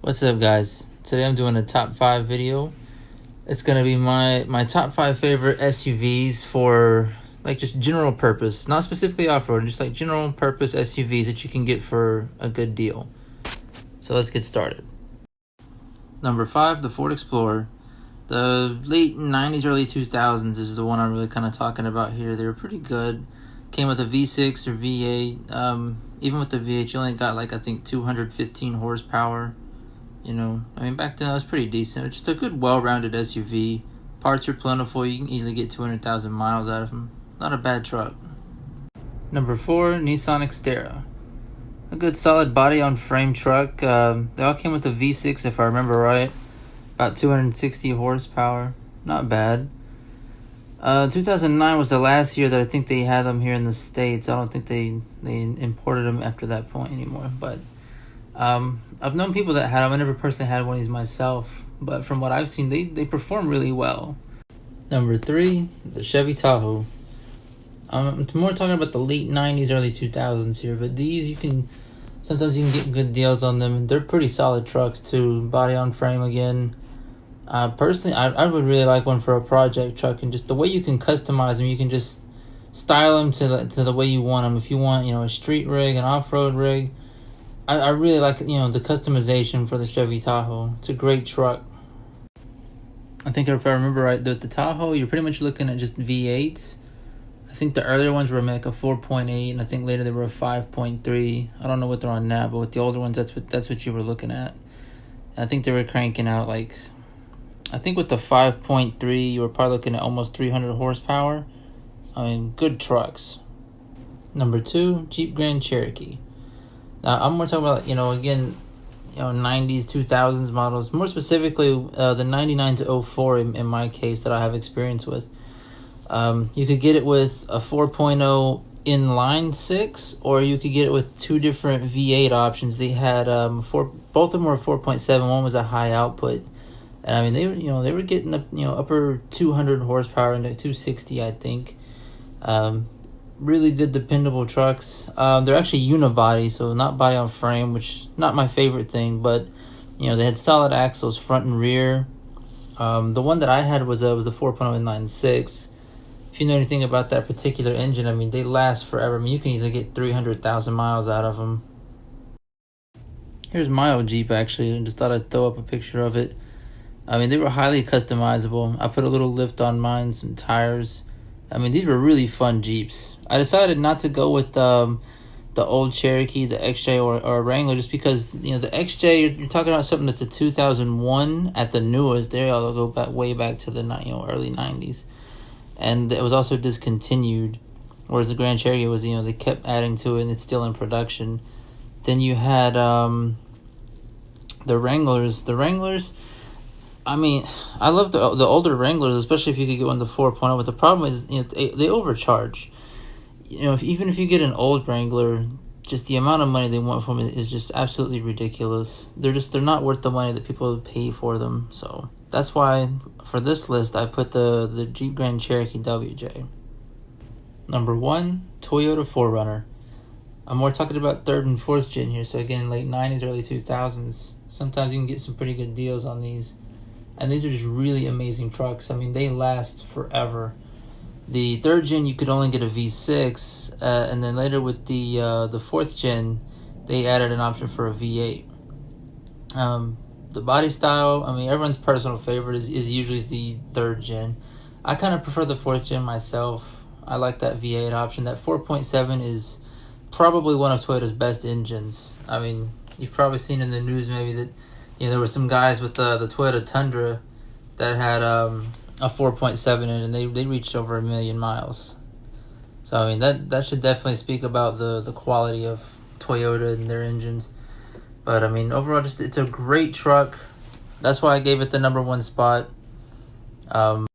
What's up, guys? Today I'm doing a top 5 video. It's gonna be my top 5 favorite SUVs for like just general purpose, not specifically off-road, just like general purpose SUVs that you can get for a good deal. So let's get started. Number 5, the Ford Explorer. The late 90s, early 2000s is the one I'm really kind of talking about here. They were pretty good. Came with a V6 or V8. Even with the V8, you only got like I think 215 horsepower. You know, I mean, back then that was pretty decent. It's just a good, well-rounded SUV. Parts are plentiful. You can easily get 200,000 miles out of them. Not a bad truck. Number 4, Nissan Xterra. A good, solid body-on-frame truck. They all came with a V6, if I remember right. About 260 horsepower. Not bad. 2009 was the last year that I think they had them here in the States. I don't think they imported them after that point anymore, but I've known people that had them. I never personally had one of these myself, but from what I've seen, they perform really well. Number 3, the Chevy Tahoe. I'm more talking about the late 90s, early 2000s here, but these sometimes you can get good deals on them. They're pretty solid trucks too. Body on frame again. Personally, I would really like one for a project truck, and just the way you can customize them, you can just style them to the way you want them. If you want, a street rig, an off-road rig. I really like, the customization for the Chevy Tahoe. It's a great truck. I think if I remember right, the Tahoe, you're pretty much looking at just V8s. I think the earlier ones were like a 4.8, and I think later they were a 5.3. I don't know what they're on now, but with the older ones, that's what you were looking at. And I think they were cranking out like, I think with the 5.3, you were probably looking at almost 300 horsepower. I mean, good trucks. Number 2, Jeep Grand Cherokee. Now, I'm more talking about, 90s, 2000s models. More specifically, the 99 to 04 in my case that I have experience with. You could get it with a 4.0 inline 6, or you could get it with two different V8 options. They had both of them were 4.7. One was a high output. And I mean, they were getting up, upper 200 horsepower into 260, I think. Really good, dependable trucks. They're actually unibody, so not body on frame, which not my favorite thing. But they had solid axles, front and rear. The one that I had was the 4.0 inline 6. If you know anything about that particular engine, I mean, they last forever. I mean, you can easily get 300,000 miles out of them. Here's my old Jeep, actually. I just thought I'd throw up a picture of it. I mean, they were highly customizable. I put a little lift on mine, some tires. I mean, these were really fun Jeeps. I decided not to go with the old Cherokee, the XJ, or Wrangler, just because, the XJ, you're talking about something that's a 2001 at the newest. They all go way back to the early 90s. And it was also discontinued, whereas the Grand Cherokee was, they kept adding to it, and it's still in production. Then you had the Wranglers. The Wranglers, I mean, I love the older Wranglers, especially if you could get one the 4.0. But the problem is, they overcharge. Even if you get an old Wrangler, just the amount of money they want from it is just absolutely ridiculous. They're not worth the money that people pay for them. So that's why for this list I put the Jeep Grand Cherokee WJ. Number 1, Toyota 4Runner. I'm more talking about 3rd and 4th gen here. So again, late 90s, early 2000s. Sometimes you can get some pretty good deals on these. And these are just really amazing trucks. I mean, they last forever. The 3rd gen, you could only get a V6. And then later with the 4th gen, they added an option for a V8. The body style, I mean, everyone's personal favorite is usually the 3rd gen. I kind of prefer the 4th gen myself. I like that V8 option. That 4.7 is probably one of Toyota's best engines. I mean, you've probably seen in the news maybe that there were some guys with the Toyota Tundra that had a 4.7 in it, and they reached over 1 million miles. So I mean, that should definitely speak about the quality of Toyota and their engines. But I mean, overall, it's a great truck. That's why I gave it the number 1 spot.